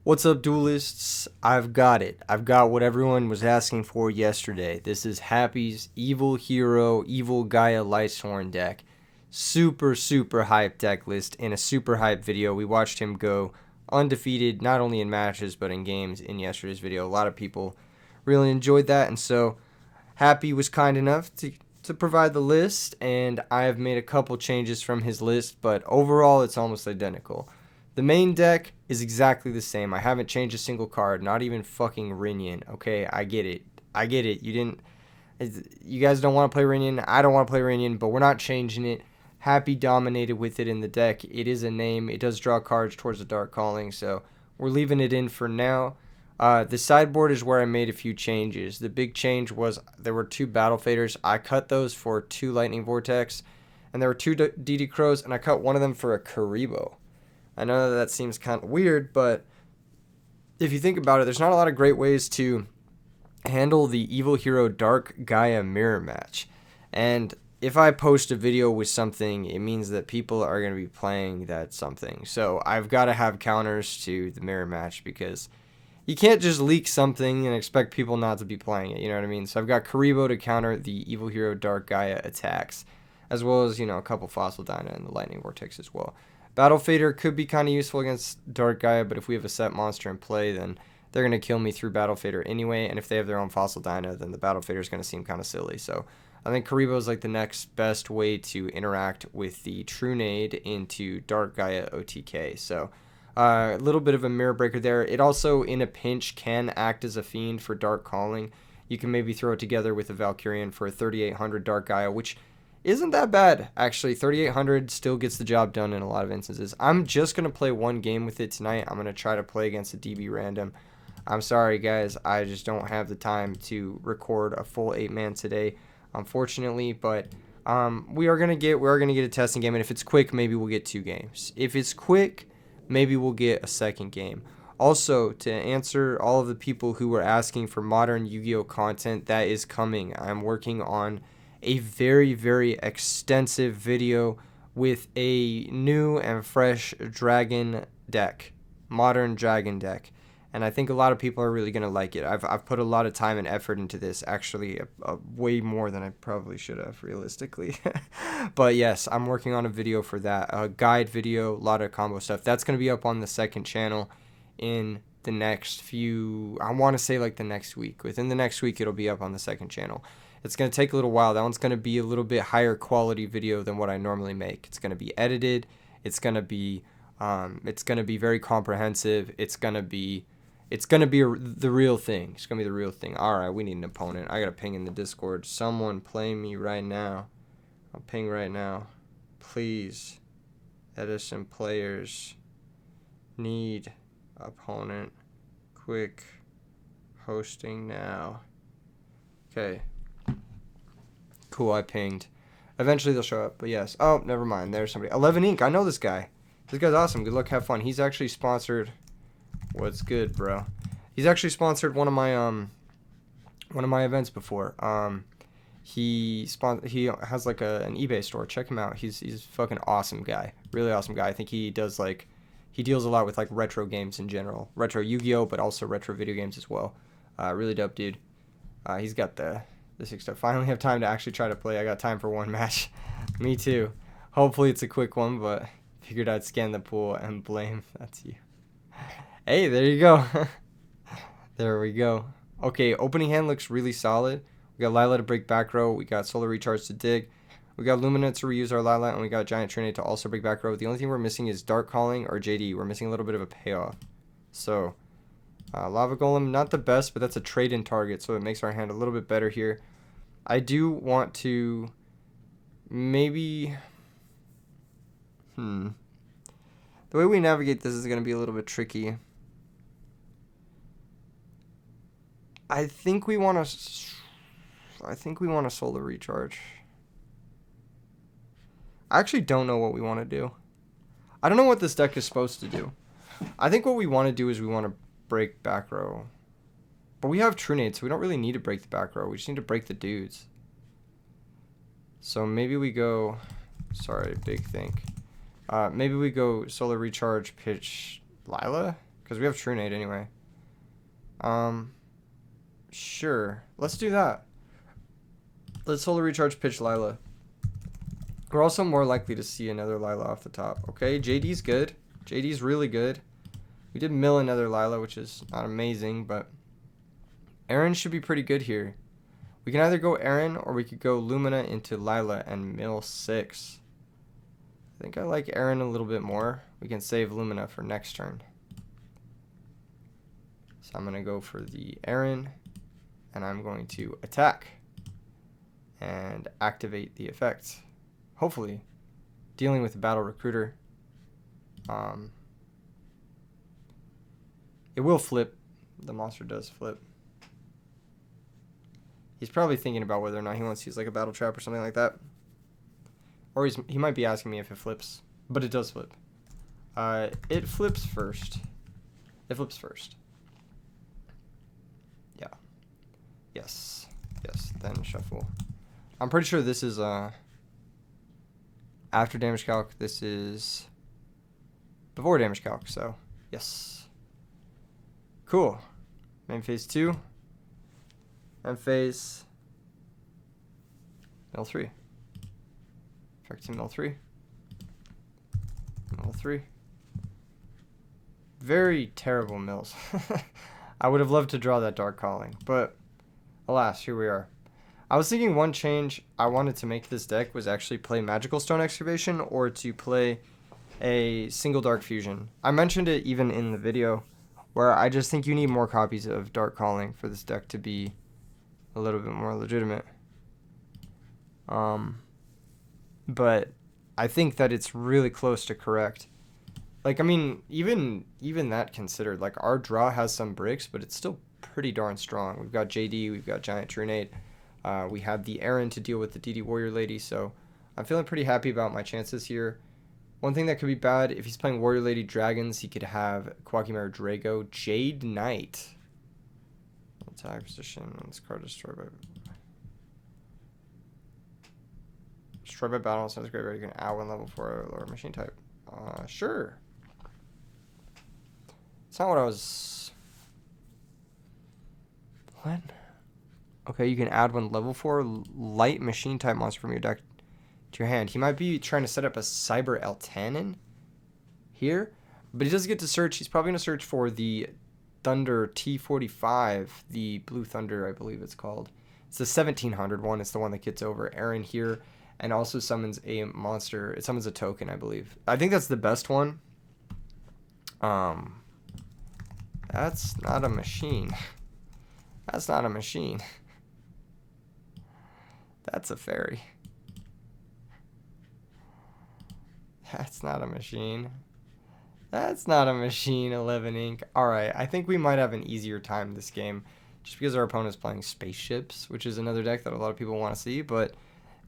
What's up, duelists? I've got it. I've got what everyone was asking for yesterday. This is Happy's Evil Hero, Evil Gaia Lightsworn deck. Super hype deck list in a super hype video. We watched him go undefeated, not only in matches, but in games in yesterday's video. A lot of people really enjoyed that, and so Happy was kind enough to provide the list, and I have made a couple changes from his list, but overall it's almost identical. The main deck is exactly the same. I haven't changed a single card, not even fucking Rinian. Okay, I get it. You guys don't want to play Rinian. I don't want to play Rinian, but we're not changing it. Happy dominated with it in the deck. It is a name. It does draw cards towards the Dark Calling, so we're leaving it in for now. The sideboard is where I made a few changes. The big change was there were 2 Battle Faders. I cut those for 2 Lightning Vortex, and there were 2 DD Crows, and I cut one of them for a Karibo. I know that seems kind of weird, but if you think about it, there's not a lot of great ways to handle the Evil Hero Dark Gaia mirror match. And if I post a video with something, it means that people are going to be playing that something. So I've got to have counters to the mirror match, because you can't just leak something and expect people not to be playing it, you know what I mean? So I've got Karibo to counter the Evil Hero Dark Gaia attacks, as well as, a couple Fossil Dyna and the Lightning Vortex as well. Battle Fader could be kind of useful against Dark Gaia, but if we have a set monster in play, then they're going to kill me through Battle Fader anyway, and if they have their own Fossil Dyna, then the Battle Fader is going to seem kind of silly. So I think Karibo is like the next best way to interact with the True Nade into Dark Gaia OTK. So a little bit of a mirror breaker there. It also, in a pinch, can act as a fiend for Dark Calling. You can maybe throw it together with a Valkyrian for a 3800 Dark Gaia, which isn't that bad, actually. 3800 still gets the job done in a lot of instances. I'm just going to play one game with it tonight. I'm going to try to play against a DB random. I'm sorry, guys. I just don't have the time to record a full 8-man today, unfortunately. But we are going to get a testing game, and if it's quick, maybe we'll get 2 games. If it's quick, maybe we'll get a second game. Also, to answer all of the people who were asking for modern Yu-Gi-Oh content, that is coming. I'm working on a very extensive video with a new and fresh dragon deck, modern dragon deck, and I think a lot of people are really going to like it. I've put a lot of time and effort into this, actually way more than I probably should have, realistically. But yes, I'm working on a video for that, a guide video, a lot of combo stuff. That's going to be up on the second channel in the next few, I want to say like the next week. Within the next week, it'll be up on the second channel. It's going to take a little while. That one's going to be a little bit higher quality video than what I normally make. It's going to be edited. It's going to be very comprehensive. It's going to be the real thing. It's going to be the real thing. All right, we need an opponent. I got to ping in the Discord. Someone play me right now. I'll ping right now. Please. Edison players need opponent. Quick hosting now. Okay. Cool, I pinged. Eventually they'll show up, but yes. Oh, never mind. There's somebody. 11 Ink. I know this guy. This guy's awesome. Good luck, have fun. He's actually sponsored. What's good, bro? He's actually sponsored one of my events before. He has like an eBay store. Check him out. He's a fucking awesome guy. Really awesome guy. I think he deals a lot with like retro games in general. Retro Yu-Gi-Oh, but also retro video games as well. Really dope dude. He's got the sick stuff. Finally have time to actually try to play. I got time for one match. Me too. Hopefully it's a quick one, but figured I'd scan the pool and blame. That's you. Hey, there you go. There we go. Okay, opening hand looks really solid. We got Lila to break back row. We got Solar Recharge to dig. We got Lumina to reuse our Lila, and we got Giant Trinity to also break back row. The only thing we're missing is Dark Calling or JD. We're missing a little bit of a payoff. So, Lava Golem, not the best, but that's a trade-in target, so it makes our hand a little bit better here. I do want to maybe... The way we navigate this is going to be a little bit tricky. I think we want to Solar Recharge. I actually don't know what we want to do. I don't know what this deck is supposed to do. I think what we want to do is we want to break back row. But we have True Nade, so we don't really need to break the back row. We just need to break the dudes. So maybe we go... Sorry, big think. Maybe we go Solar Recharge, pitch Lila? because we have Trunade anyway. Sure. Let's do that. Let's Solar Recharge pitch Lila. We're also more likely to see another Lila off the top. Okay, JD's good. JD's really good. We did mill another Lila, which is not amazing, but Aaron should be pretty good here. We can either go Aaron or we could go Lumina into Lila and mill 6. I think I like Aaron a little bit more. We can save Lumina for next turn. So I'm going to go for the Aaron, and I'm going to attack and activate the effect. Hopefully, dealing with the Battle Recruiter. It will flip. The monster does flip. He's probably thinking about whether or not he wants to use like a battle trap or something like that. Or he might be asking me if it flips. But it does flip. It flips first. It flips first. Yeah. Yes. Yes. Then shuffle. I'm pretty sure this is after damage calc. This is before damage calc. So yes. Cool. Main phase 2. And phase mill 3. Effect to mill 3. Mill 3. Very terrible mills. I would have loved to draw that Dark Calling, but alas, here we are. I was thinking one change I wanted to make this deck was actually play Magical Stone Excavation or to play a single Dark Fusion. I mentioned it even in the video where I just think you need more copies of Dark Calling for this deck to be a little bit more legitimate. But I think that it's really close to correct. Like, I mean, even that considered, like, our draw has some bricks, but it's still pretty darn strong. We've got JD, we've got Giant Trunade, we have the Aaron to deal with the DD Warrior Lady, so I'm feeling pretty happy about my chances here. One thing that could be bad, if he's playing Warrior Lady Dragons, he could have Quagmire Drago, Jade Knight. Attack position, this card destroyed by battle, so it's graveyard. You can add 1 level 4 lower machine type. Sure. It's not what I was. What? Okay, you can add 1 level 4 light machine type monster from your deck to your hand. He might be trying to set up a Cyber Eltanin here, but he doesn't get to search. He's probably going to search for the Thunder T45, the Blue Thunder, I believe it's called. It's the 1700 one. It's the one that gets over Aaron here and also summons a monster. It summons a token, I believe. I think that's the best one. That's not a machine. That's not a machine. That's a fairy. That's not a machine. That's not a machine, 11 ink. Alright, I think we might have an easier time this game just because our opponent's playing Spaceships, which is another deck that a lot of people want to see, but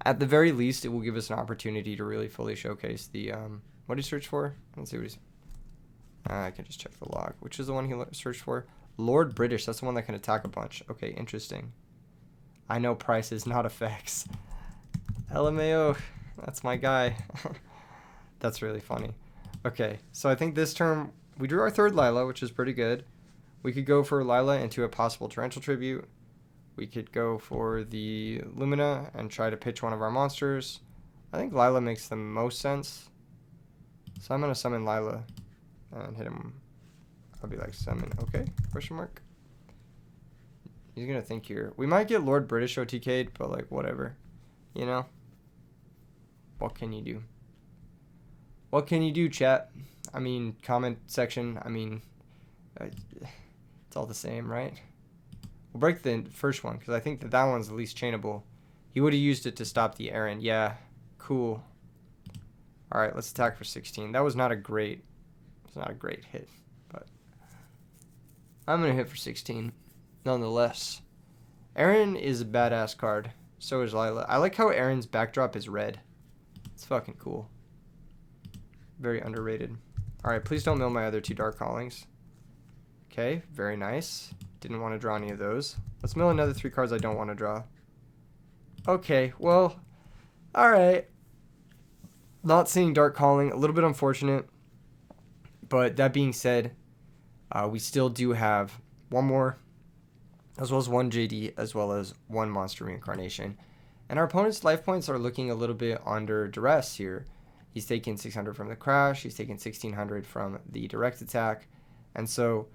at the very least, it will give us an opportunity to really fully showcase the, what did he search for? Let's see what he's, I can just check the log. Which is the one he searched for? Lord British, that's the one that can attack a bunch. Okay, interesting. I know prices, not effects. LMAO, that's my guy. That's really funny. Okay, so I think this turn, we drew our third Lila, which is pretty good. We could go for Lila into a possible Torrential Tribute. We could go for the Lumina and try to pitch one of our monsters. I think Lila makes the most sense. So I'm going to summon Lila and hit him. I'll be like, summon, okay, question mark. He's going to think here. We might get Lord British OTK'd, but like, whatever. You know? What can you do? What can you do, chat? I mean, comment section. I mean, it's all the same, right? We'll break the first one because I think that one's the least chainable. He would have used it to stop the Aaron. Yeah, cool. All right, let's attack for 16. That was not a great, hit, but I'm gonna hit for 16, nonetheless. Aaron is a badass card. So is Lila. I like how Aaron's backdrop is red. It's fucking cool. Very underrated. Alright, please don't mill my other 2 Dark Callings. Okay, very nice. Didn't want to draw any of those. Let's mill another 3 cards I don't want to draw. Okay, well, alright. Not seeing Dark Calling, a little bit unfortunate. But that being said, We still do have one more, as well as one JD, as well as one monster reincarnation. And our opponent's life points are looking a little bit under duress here. He's taking 600 from the crash. He's taking 1600 from the direct attack. And so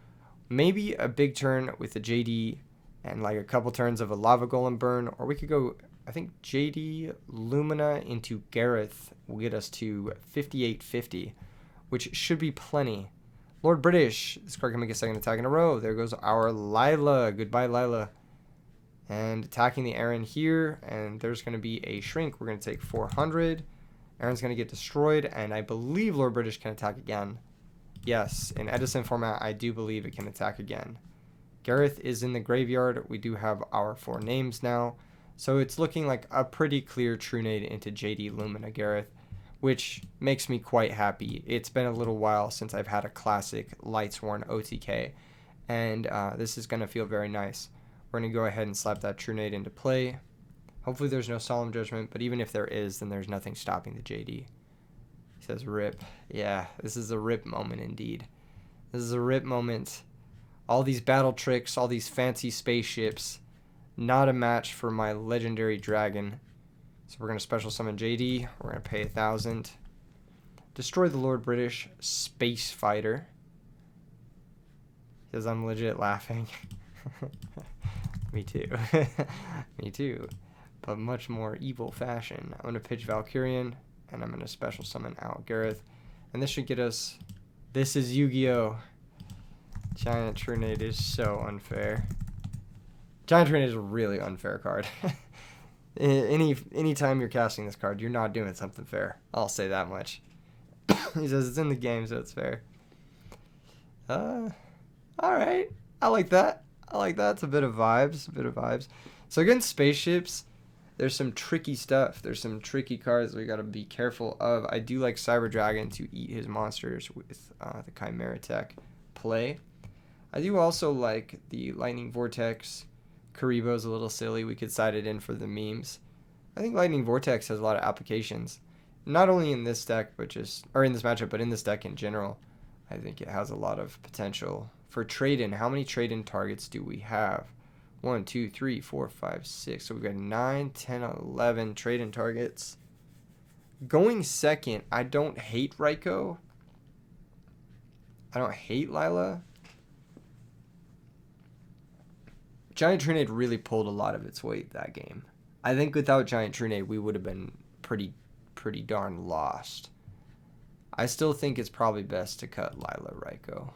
maybe a big turn with the JD and like a couple turns of a lava golem burn. Or we could go, I think JD Lumina into Gareth will get us to 5850, which should be plenty. Lord British. This card can make a second attack in a row. There goes our Lila. Goodbye, Lila. And attacking the Aaron here. And there's going to be a shrink. We're going to take 400. Aaron's going to get destroyed. And I believe Lord British can attack again. Yes, in Edison format, I do believe it can attack again. Gareth is in the graveyard. We do have our 4 names now. So it's looking like a pretty clear true nade into JD Lumina Gareth, which makes me quite happy. It's been a little while since I've had a classic Lightsworn OTK, and this is going to feel very nice. We're going to go ahead and slap that true nade into play. Hopefully there's no Solemn Judgment, but even if there is, then there's nothing stopping the JD. He says rip. Yeah, this is a rip moment indeed. This is a rip moment. All these battle tricks, all these fancy spaceships, not a match for my legendary dragon. So we're going to special summon JD. We're going to pay 1,000. Destroy the Lord British Space Fighter. He says I'm legit laughing. Me too. Me too. But much more evil fashion. I'm going to pitch Valkyrian. And I'm going to special summon out Gareth. And this should get us... This is Yu-Gi-Oh! Giant True Nade is so unfair. Giant True Nade is a really unfair card. Anytime you're casting this card, you're not doing something fair. I'll say that much. He says it's in the game, so it's fair. Alright. I like that. I like that. It's a bit of vibes. A bit of vibes. So against spaceships, there's some tricky stuff. There's some tricky cards we got to be careful of. I do like Cyber Dragon to eat his monsters with the Chimera Tech play. I do also like the Lightning Vortex. Karibo's a little silly. We could side it in for the memes. I think Lightning Vortex has a lot of applications. Not only in this deck, but in this matchup, but in this deck in general. I think it has a lot of potential for trade-in. How many trade-in targets do we have? 1, 2, 3, 4, 5, 6. So we've got 9, 10, 11 trade-in targets. Going second, I don't hate Raiko. I don't hate Lila. Giant True Nade really pulled a lot of its weight that game. I think without Giant True Nade, we would have been pretty darn lost. I still think it's probably best to cut Lila Raiko.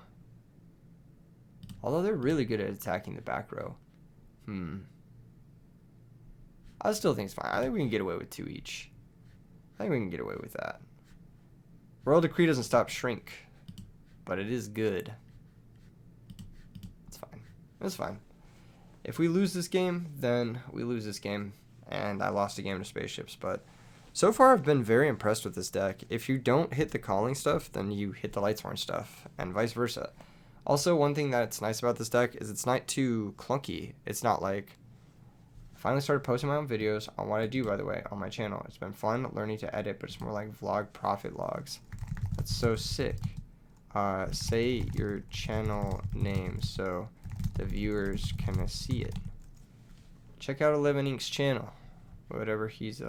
Although they're really good at attacking the back row. I still think it's fine. I think we can get away with 2 each. I think we can get away with that. Royal Decree doesn't stop Shrink, but it is good. It's fine. It's fine. If we lose this game, then we lose this game. And I lost a game to spaceships, but so far I've been very impressed with this deck. If you don't hit the calling stuff, then you hit the Lightsworn stuff, and vice versa. Also, one thing that's nice about this deck is it's not too clunky. It's not like... I finally started posting my own videos on what I do, by the way, on my channel. It's been fun learning to edit, but it's more like vlog profit logs. That's so sick. Say your channel name so the viewers can see it. Check out 11 Ink's channel. Whatever he's,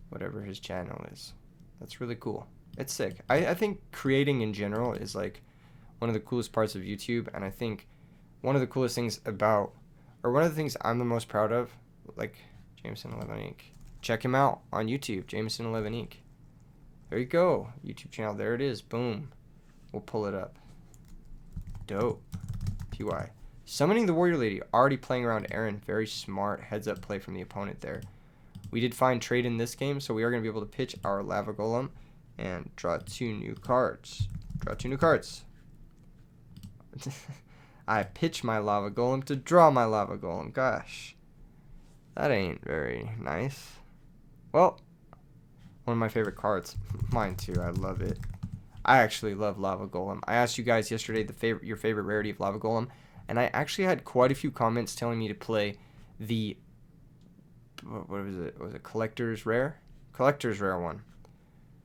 whatever his channel is. That's really cool. It's sick. I think creating in general is like one of the coolest parts of YouTube, and I think one of the coolest things about, or one of the things I'm the most proud of, like Jameson 11 Ink. Check him out on YouTube, Jameson 11 Ink. There you go, YouTube channel. There it is. Boom. We'll pull it up. Dope. PY. Summoning the Warrior Lady. Already playing around Aaron. Very smart heads up play from the opponent there. We did find trade in this game, so we are going to be able to pitch our Lava Golem and draw 2 new cards. Draw 2 new cards. I pitch my Lava Golem to draw my Lava Golem. Gosh. That ain't very nice. Well, one of my favorite cards. Mine too. I love it. I actually love Lava Golem. I asked you guys yesterday your favorite rarity of Lava Golem, and I actually had quite a few comments telling me to play the... What was it? Was it Collector's Rare? Collector's Rare one.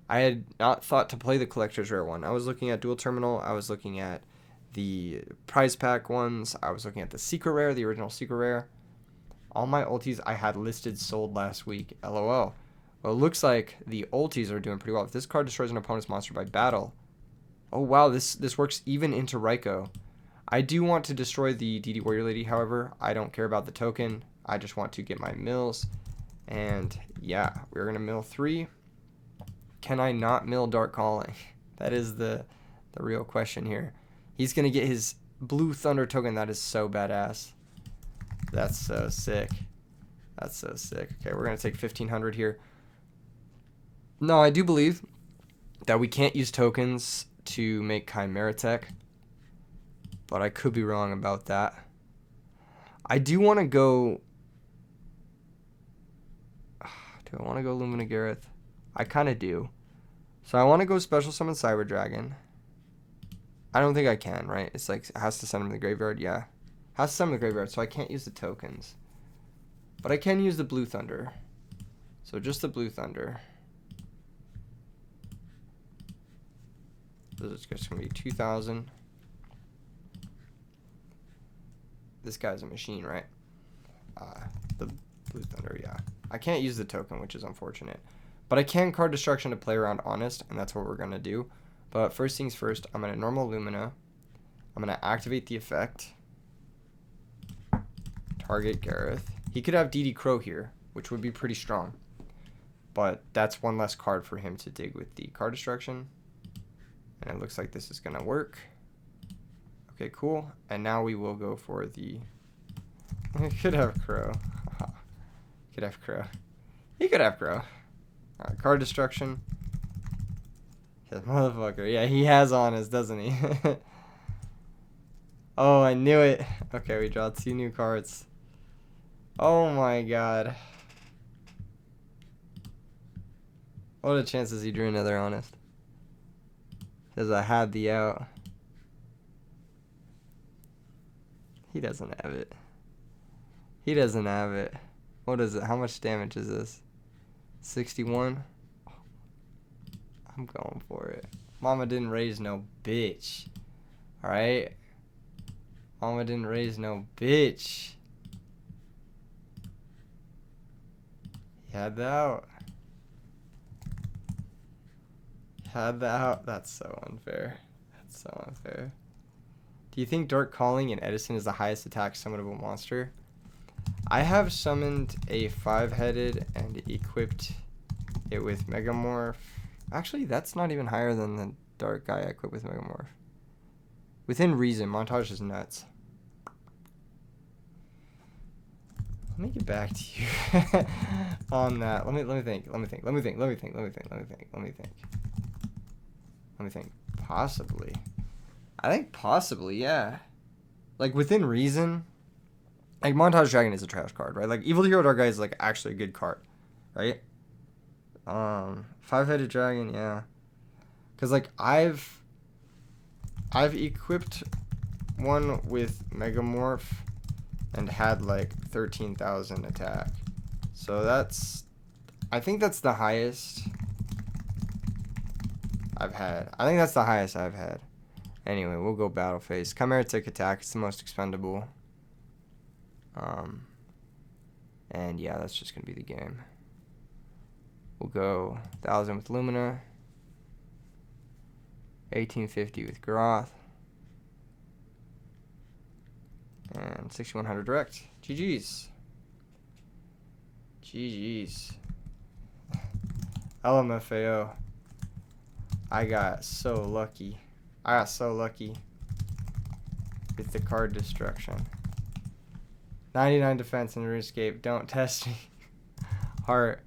I had not thought to play the collector's rare one. I was looking at dual terminal. I was looking at the prize pack ones. I was looking at the secret rare, the original secret rare. All my ultis I had listed sold last week. LOL. Well, it looks like the ultis are doing pretty well. If this card destroys an opponent's monster by battle. Oh, wow. This works even into Raikou. I do want to destroy the DD Warrior Lady, however. I don't care about the token. I just want to get my mills. And yeah, we're going to mill 3. Can I not mill Dark Calling? That is the real question here. He's going to get his Blue Thunder token. That is so badass. That's so sick. That's so sick. Okay, we're going to take 1,500 here. No, I do believe that we can't use tokens to make Chimera Tech. But I could be wrong about that. I do want to go... Do I want to go Lumina Gareth? I kind of do. So I want to go Special Summon Cyber Dragon. I don't think I can, right? It's like, it has to send him to the graveyard. Yeah. Has to send him to the graveyard, so I can't use the tokens. But I can use the Blue Thunder. So just the Blue Thunder. This is just going to be 2,000. This guy's a machine, right? The Blue Thunder, yeah. I can't use the token, which is unfortunate. But I can card Destruction to play around Honest, and that's what we're going to do. But first things first, I'm going to normal Lumina. I'm going to activate the effect. Target Gareth. He could have DD Crow here, which would be pretty strong. But that's one less card for him to dig with the card Destruction. And it looks like this is going to work. Okay, cool. And now we will go for the... He could have Crow. Could have Crow. He could have Crow. Alright, card Destruction. His motherfucker. Yeah, he has Honest, doesn't he? Oh, I knew it. Okay, we draw 2 new cards. Oh my god. What are the chances he drew another Honest? Because I had the out. He doesn't have it. He doesn't have it. What is it? How much damage is this? 61? I'm going for it. Mama didn't raise no bitch. Alright? Mama didn't raise no bitch. He had the out. Had the out. That's so unfair. That's so unfair. Do you think Dark Calling in Edison is the highest attack summonable monster? I have summoned a 5-headed and equipped it with Megamorph. Actually, that's not even higher than the Dark Gaia equipped with Megamorph. Within reason, Montage is nuts. Let me get back to you on that. Let me think. Possibly. I think possibly, yeah. Like, within reason, like, Montage Dragon is a trash card, right? Like, Evil Hero Dark Guy is, like, actually a good card, right? 5-headed dragon, yeah. Because, like, I've equipped one with Megamorph and had, like, 13,000 attack. So that's, I think that's the highest I've had. I think that's the highest I've had. Anyway, we'll go Battle Phase. Chimera Tick Attack, it's the most expendable. And yeah, that's just going to be the game. We'll go 1,000 with Lumina. 1,850 with Groth. And 6,100 direct. GG's. GG's. LMFAO. I got so lucky. With the card Destruction. 99 defense and RuneScape. Don't test me. Heart.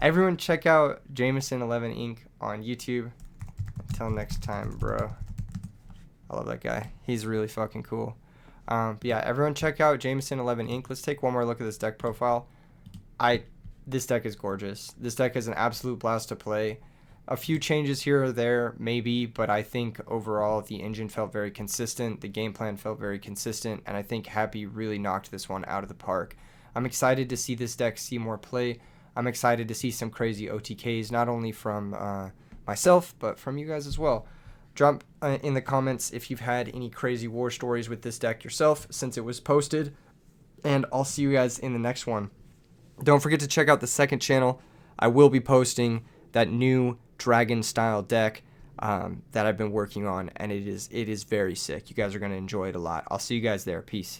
Everyone check out Jameson11 Inc. on YouTube. Until next time, bro. I love that guy. He's really fucking cool. But yeah, everyone check out Jameson11 Inc. Let's take one more look at this deck profile. This deck is gorgeous. This deck is an absolute blast to play. A few changes here or there, maybe, but I think overall the engine felt very consistent. The game plan felt very consistent, and I think Happy really knocked this one out of the park. I'm excited to see this deck see more play. I'm excited to see some crazy OTKs, not only from myself, but from you guys as well. Drop in the comments if you've had any crazy war stories with this deck yourself since it was posted, and I'll see you guys in the next one. Don't forget to check out the second channel. I will be posting that new dragon style deck that I've been working on, and it is very sick. You guys are going to enjoy it a lot. I'll see you guys there. Peace.